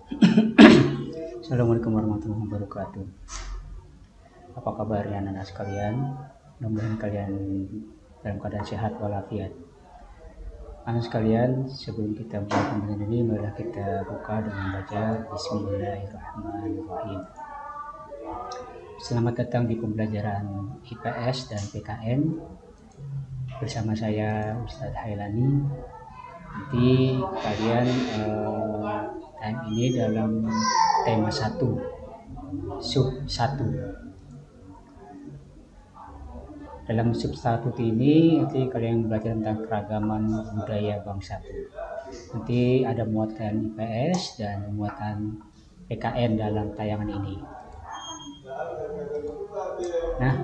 Assalamualaikum warahmatullahi wabarakatuh. Apa kabar ya anak-anak sekalian? Mudah-mudahan kalian dalam keadaan sehat walafiat. Anak sekalian, sebelum kita mulai pembelajaran ini, marilah kita buka dengan baca Bismillahirrahmanirrahim. Selamat datang di pembelajaran IPS dan PKN bersama saya Ustadz Hailani. Nanti kalian time ini dalam tema 1 sub 1. Dalam sub 1 ini nanti kalian belajar tentang keragaman budaya bangsa. Nanti ada muatan IPS dan muatan PKN dalam tayangan ini. Nah,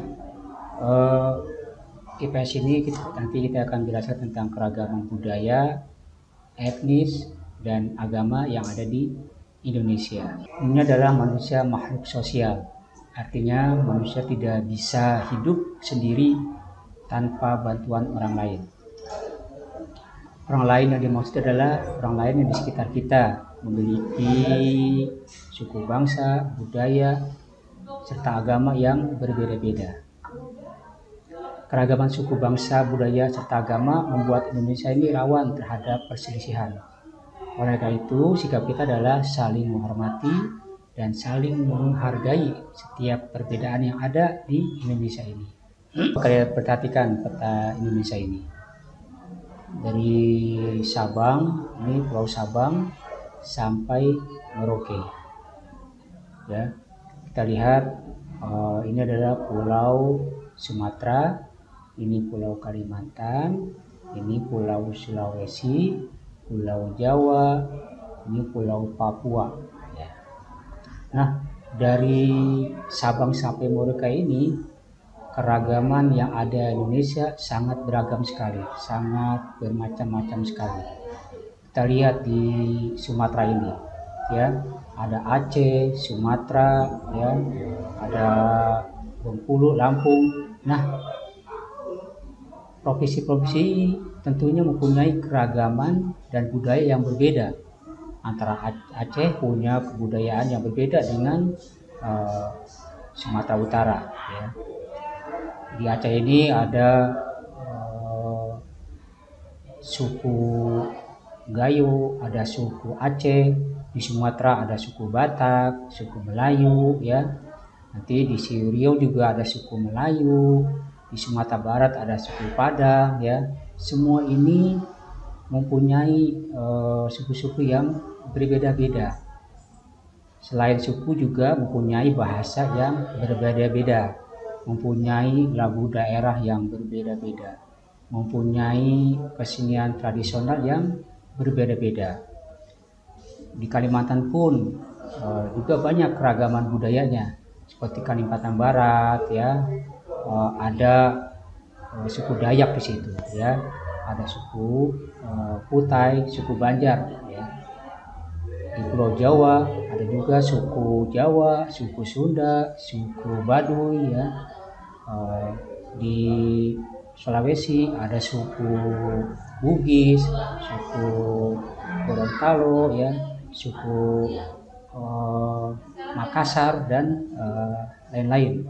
IPS ini nanti kita akan belajar tentang keragaman budaya, etnis, dan agama yang ada di Indonesia. Ini adalah manusia makhluk sosial. Artinya manusia tidak bisa hidup sendiri tanpa bantuan orang lain. Orang lain yang dimaksud adalah orang lain yang di sekitar kita, memiliki suku bangsa, budaya, serta agama yang berbeda-beda. Keragaman suku bangsa, budaya, serta agama membuat Indonesia ini rawan terhadap perselisihan. Oleh karena itu, sikap kita adalah saling menghormati dan saling menghargai setiap perbedaan yang ada di Indonesia ini. Kalian perhatikan peta Indonesia ini. Dari Sabang, ini Pulau Sabang, sampai Merauke. Ya, kita lihat ini adalah Pulau Sumatera, ini Pulau Kalimantan, ini Pulau Sulawesi, Pulau Jawa, ini Pulau Papua. Nah, dari Sabang sampai Merauke ini keragaman yang ada di Indonesia sangat beragam sekali, sangat bermacam-macam sekali. Kita lihat di Sumatera ini, ya, ada Aceh, Sumatera, ya, ada Bengkulu, Lampung. Nah, provinsi-provinsi tentunya mempunyai keragaman dan budaya yang berbeda. Antara Aceh punya kebudayaan yang berbeda dengan Sumatera Utara. Ya. Di Aceh ini ada suku Gayo, ada suku Aceh. Di Sumatera ada suku Batak, suku Melayu. Ya. Nanti di Riau juga ada suku Melayu. Di Sumatera Barat ada suku Padang. Ya. Semua ini mempunyai suku-suku yang berbeda-beda. Selain suku juga mempunyai bahasa yang berbeda-beda, mempunyai lagu daerah yang berbeda-beda, mempunyai kesenian tradisional yang berbeda-beda. Di Kalimantan pun juga banyak keragaman budayanya, seperti Kalimantan Barat, ya, ada suku Dayak di situ, ya. Ada suku Kutai, suku Banjar, ya. Di Pulau Jawa ada juga suku Jawa, suku Sunda, suku Baduy, ya. Di Sulawesi ada suku Bugis, suku Gorontalo, ya, suku Makassar, dan lain-lain.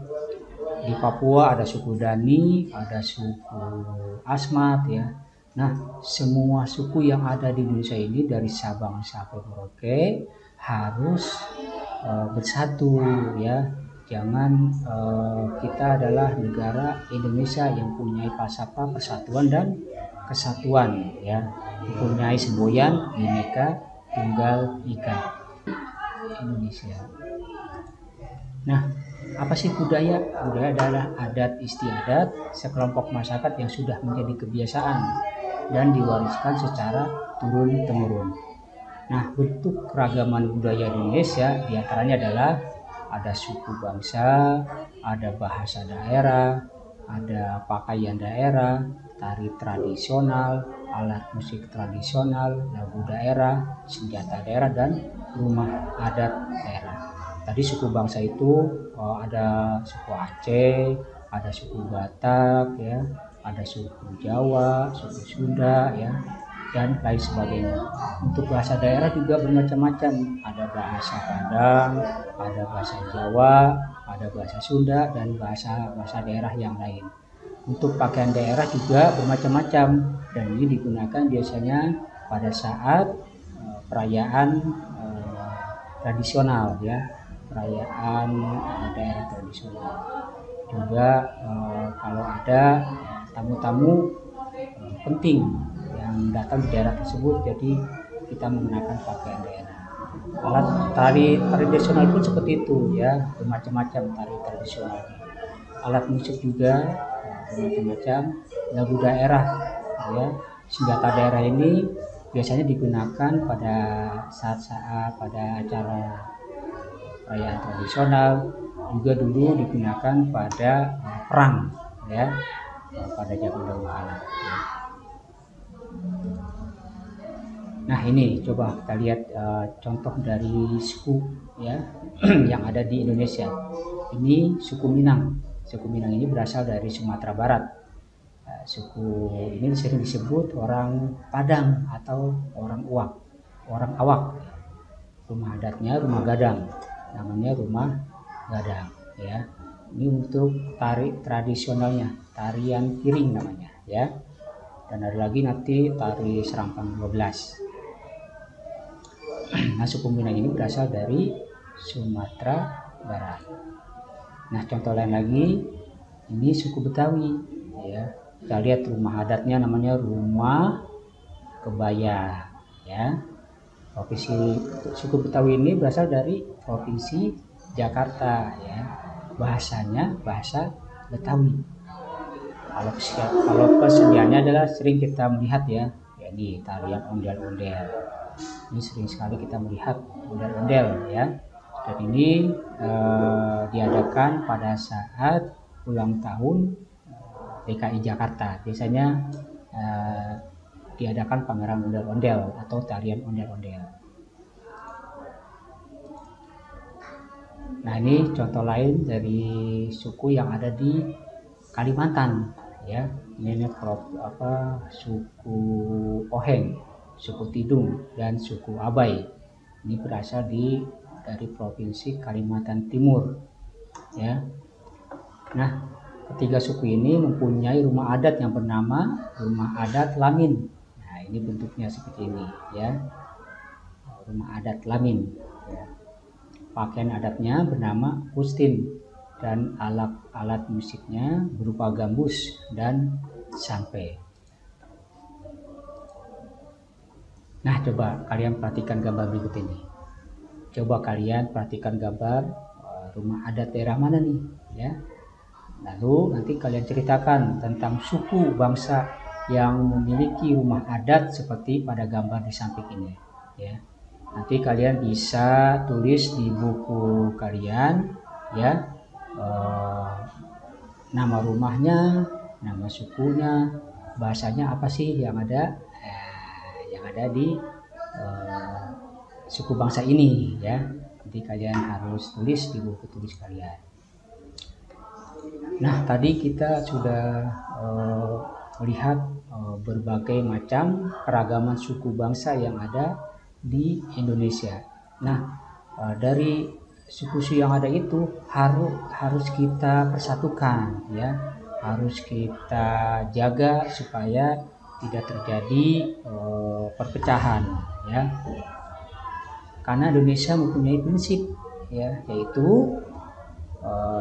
Di Papua ada suku Dani, ada suku Asmat, ya. Nah, semua suku yang ada di Indonesia ini dari Sabang sampai Merauke harus bersatu, ya. Jangan kita adalah negara Indonesia yang punya falsafah persatuan dan kesatuan, ya. Mempunyai semboyan Bhinneka Tunggal Ika Indonesia. Nah, apa sih budaya? Budaya adalah adat istiadat sekelompok masyarakat yang sudah menjadi kebiasaan dan diwariskan secara turun-temurun. Nah, bentuk keragaman budaya Indonesia diantaranya adalah ada suku bangsa, ada bahasa daerah, ada pakaian daerah, tari tradisional, alat musik tradisional, lagu daerah, senjata daerah, dan rumah adat daerah. Tadi suku bangsa itu ada suku Aceh, ada suku Batak, ya, ada suku Jawa, suku Sunda, ya. dan lain sebagainya. Untuk bahasa daerah juga bermacam-macam, ada bahasa Padang, ada bahasa Jawa, ada bahasa Sunda, dan bahasa daerah yang lain. Untuk pakaian daerah juga bermacam-macam, dan ini digunakan biasanya pada saat perayaan tradisional, ya, perayaan daerah tradisional. Juga kalau ada tamu-tamu penting yang datang di daerah tersebut, jadi kita menggunakan pakaian daerah. Alat tari tradisional pun seperti itu, ya, bermacam-macam tari tradisional. Alat musik juga bermacam-macam. Lagu daerah, ya, senjata daerah ini biasanya digunakan pada saat-saat pada acara perayaan tradisional, juga dulu digunakan pada perang, ya, pada zaman dahulu kala. Nah, ini coba kita lihat contoh dari suku, ya, yang ada di Indonesia. Ini suku Minang. Suku Minang ini berasal dari Sumatera Barat. Suku ini sering disebut orang Padang atau orang Awak. Rumah adatnya rumah gadang, namanya rumah gadang, ya. Ini untuk tari tradisionalnya, tarian piring namanya, ya. Dan ada lagi nanti tari Serampang 12. Nah, suku Minang ini berasal dari Sumatera Barat. Nah, contoh lain lagi, ini suku Betawi, ya. Kita lihat rumah adatnya namanya rumah kebaya, ya. Provinsi suku Betawi ini berasal dari Provinsi Jakarta, ya. Bahasanya bahasa Betawi. Kalau keseniannya adalah sering kita melihat, ya, ini tarian ondel-ondel. Ini sering sekali kita melihat ondel-ondel, ya. Dan ini diadakan pada saat ulang tahun DKI Jakarta. Biasanya diadakan pameran ondel-ondel atau tarian ondel-ondel. Nah, ini contoh lain dari suku yang ada di Kalimantan, ya. Ini suku Oheng, suku Tidung, dan suku Abai. Ini berasal dari Provinsi Kalimantan Timur, ya. Nah, ketiga suku ini mempunyai rumah adat yang bernama rumah adat Lamin. Nah, ini bentuknya seperti ini, ya, rumah adat Lamin, ya. Pakaian adatnya bernama Pustin, dan alat musiknya berupa gambus dan sampe. Nah, coba kalian perhatikan gambar berikut ini. Coba kalian perhatikan gambar rumah adat daerah mana nih, ya. Lalu nanti kalian ceritakan tentang suku bangsa yang memiliki rumah adat seperti pada gambar di samping ini, ya. Nanti kalian bisa tulis di buku kalian, ya, nama rumahnya, nama sukunya, bahasanya apa sih yang ada di suku bangsa ini, ya. Nanti kalian harus tulis di buku tulis kalian. Nah, tadi kita sudah melihat berbagai macam keragaman suku bangsa yang ada di Indonesia. Nah, dari suku-suku yang ada itu harus kita persatukan, ya, harus kita jaga supaya tidak terjadi perpecahan, ya. Karena Indonesia mempunyai prinsip, ya, yaitu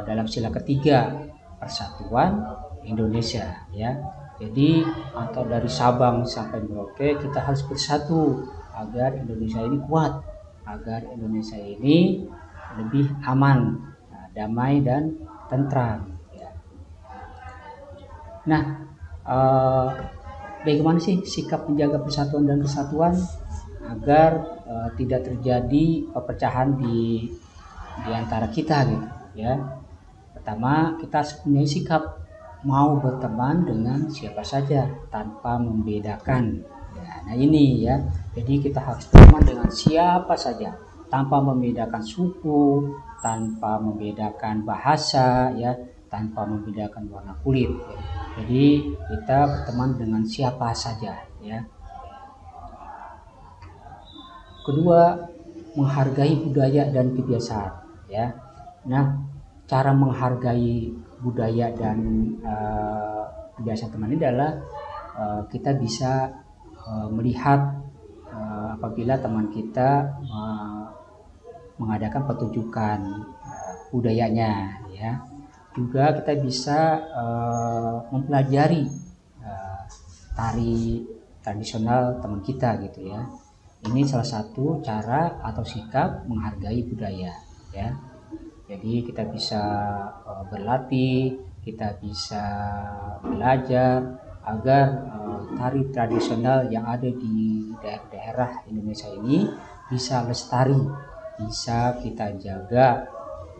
dalam sila ketiga Persatuan Indonesia, ya. Jadi atau dari Sabang sampai Merauke kita harus bersatu agar Indonesia ini kuat, agar Indonesia ini lebih aman, damai dan tentram, ya. Nah, bagaimana sih sikap menjaga persatuan dan kesatuan agar tidak terjadi perpecahan di antara kita, gitu, ya. Pertama, kita punya sikap mau berteman dengan siapa saja tanpa membedakan, ya. Nah, ini, ya, jadi kita harus berteman dengan siapa saja tanpa membedakan suku, tanpa membedakan bahasa, ya, tanpa membedakan warna kulit, ya. Jadi kita berteman dengan siapa saja, ya. Kedua, menghargai budaya dan kebiasaan, ya. Nah, cara menghargai budaya dan kebiasaan teman ini adalah kita bisa melihat apabila teman kita mengadakan pertunjukan budayanya, ya. Juga kita bisa mempelajari tari tradisional teman kita gitu ya. Ini salah satu cara atau sikap menghargai budaya, ya. Jadi kita bisa berlatih, kita bisa belajar agar tari tradisional yang ada di daerah-daerah Indonesia ini bisa lestari, bisa kita jaga.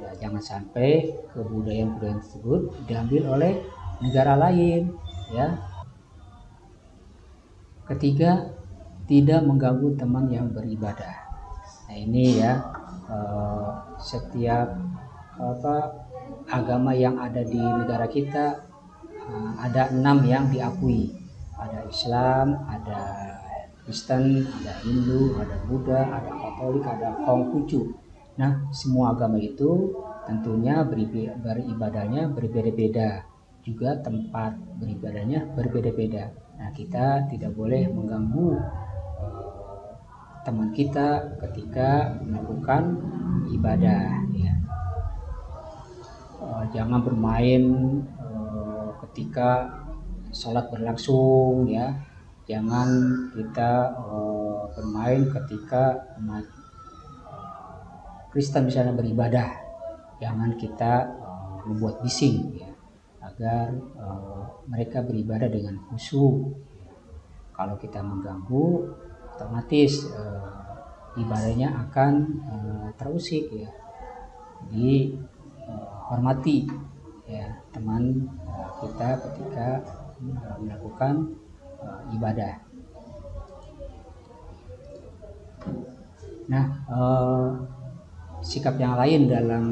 Ya, jangan sampai kebudayaan-kebudayaan tersebut diambil oleh negara lain, ya. Ketiga, tidak mengganggu teman yang beribadah. Nah ini ya, setiap agama yang ada di negara kita ada 6 yang diakui. Ada Islam, ada Kristen, ada Hindu, ada Buddha, ada Katolik, ada Konghucu. Nah, semua agama itu tentunya beribadahnya berbeda-beda, juga tempat beribadahnya berbeda-beda. Nah, kita tidak boleh mengganggu teman kita ketika melakukan ibadah, ya. Jangan bermain ketika sholat berlangsung, ya. Jangan kita bermain ketika umat Kristen misalnya beribadah. Jangan kita membuat bising, ya, agar mereka beribadah dengan khusyuk. Kalau kita mengganggu, otomatis ibadahnya akan terusik, ya. Jadi hormati, ya, teman kita ketika melakukan ibadah. Nah, sikap yang lain dalam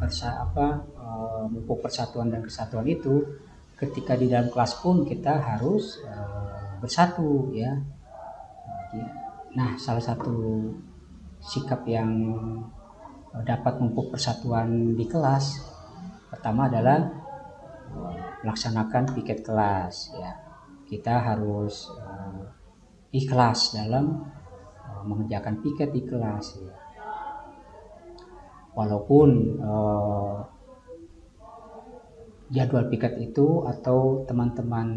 memupuk persatuan dan kesatuan itu, ketika di dalam kelas pun kita harus bersatu, ya. Nah, salah satu sikap yang dapat memupuk persatuan di kelas pertama adalah melaksanakan piket kelas, ya. Kita harus ikhlas dalam mengerjakan piket di kelas, ya. Walaupun jadwal piket itu atau teman-teman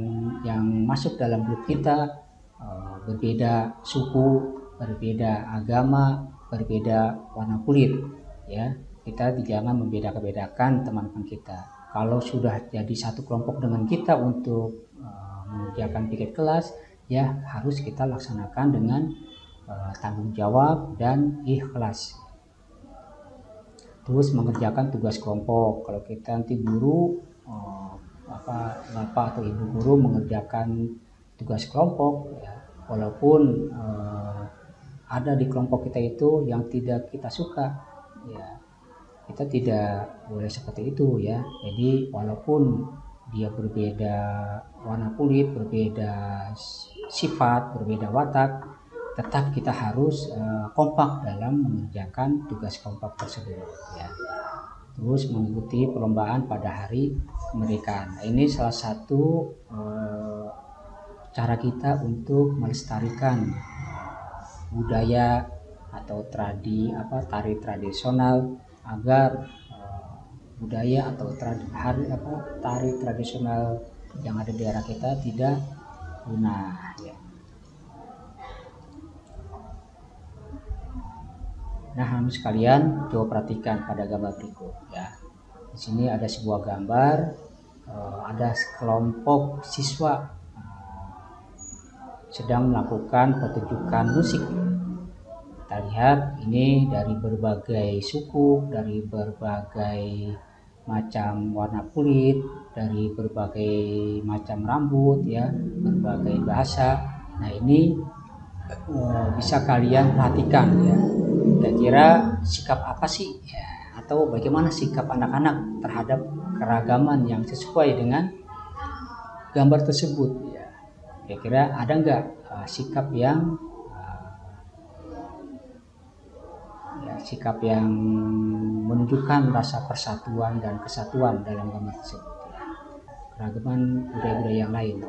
yang masuk dalam grup kita berbeda suku, berbeda agama, berbeda warna kulit, ya. Kita jangan membeda-bedakan teman-teman kita. Kalau sudah jadi satu kelompok dengan kita untuk mengerjakan piket kelas, ya harus kita laksanakan dengan tanggung jawab dan ikhlas. Terus mengerjakan tugas kelompok. Kalau kita nanti guru, bapak atau ibu guru mengerjakan tugas kelompok, ya, walaupun ada di kelompok kita itu yang tidak kita suka, ya kita tidak boleh seperti itu, ya. Jadi walaupun dia berbeda warna kulit, berbeda sifat, berbeda watak, tetap kita harus kompak dalam mengerjakan tugas kelompok tersebut, ya. Terus mengikuti perlombaan pada hari kemerdekaan. Nah, ini salah satu cara kita untuk melestarikan budaya atau tari tradisional agar budaya atau tari tradisional yang ada di daerah kita tidak punah, ya. Nah, hamba sekalian, coba perhatikan pada gambar berikut, ya. Di sini ada sebuah gambar, ada kelompok siswa sedang melakukan pertunjukan musik. Kita lihat ini dari berbagai suku, dari berbagai macam warna kulit, dari berbagai macam rambut, ya, berbagai bahasa. Nah, ini bisa kalian perhatikan, ya. Kira-kira sikap apa sih, ya, atau bagaimana sikap anak-anak terhadap keragaman yang sesuai dengan gambar tersebut, ya. Kira-kira ada nggak sikap yang sikap yang menunjukkan rasa persatuan dan kesatuan dalam gambar tersebut. Keragaman budaya-budaya yang lain.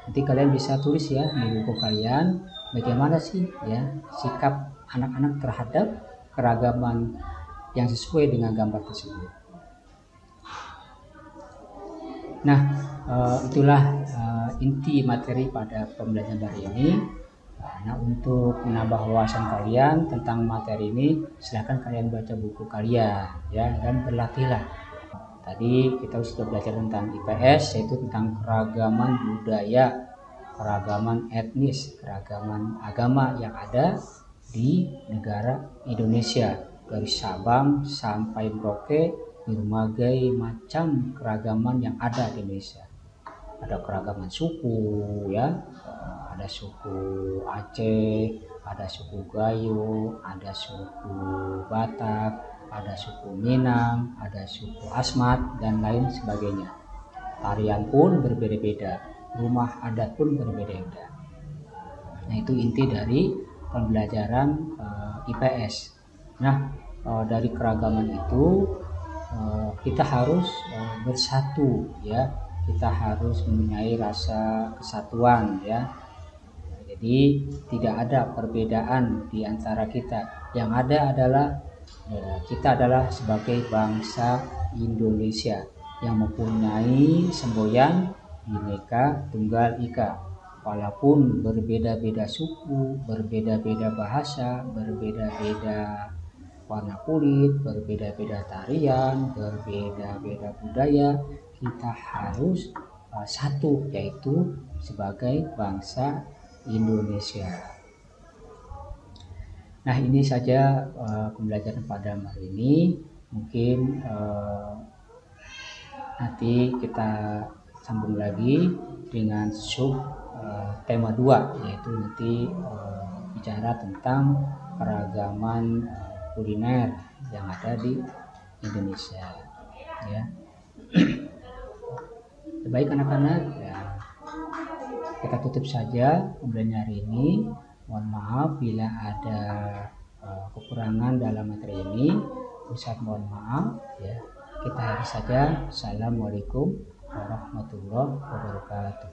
Nanti kalian bisa tulis ya di buku kalian bagaimana sih ya sikap anak-anak terhadap keragaman yang sesuai dengan gambar tersebut. Nah, itulah inti materi pada pembelajaran hari ini. Nah, untuk menambah wawasan kalian tentang materi ini, silahkan kalian baca buku kalian ya dan berlatihlah. Tadi kita sudah belajar tentang IPS, yaitu tentang keragaman budaya, keragaman etnis, keragaman agama yang ada di negara Indonesia, dari Sabang sampai Merauke, berbagai macam keragaman yang ada di Indonesia. Ada keragaman suku ya, ada suku Aceh, ada suku Gayo, ada suku Batak, ada suku Minang, ada suku Asmat dan lain sebagainya. Tarian pun berbeda-beda, rumah adat pun berbeda-beda. Nah, itu inti dari pembelajaran IPS. Nah, dari keragaman itu kita harus bersatu ya, kita harus mempunyai rasa kesatuan ya. Jadi tidak ada perbedaan di antara kita. Yang ada adalah kita adalah sebagai bangsa Indonesia yang mempunyai semboyan Bhinneka Tunggal Ika. Walaupun berbeda-beda suku, berbeda-beda bahasa, berbeda-beda warna kulit, berbeda-beda tarian, berbeda-beda budaya, kita harus satu, yaitu sebagai bangsa Indonesia. Nah, ini saja pembelajaran pada hari ini. Mungkin nanti kita sambung lagi dengan tema 2, yaitu nanti bicara tentang keragaman kuliner yang ada di Indonesia ya. Baik anak-anak ya, kita tutup saja pembelajaran hari ini. Mohon maaf bila ada kekurangan dalam materi ini. Ustaz mohon maaf ya. Kita akhiri saja. Assalamualaikum warahmatullahi wabarakatuh.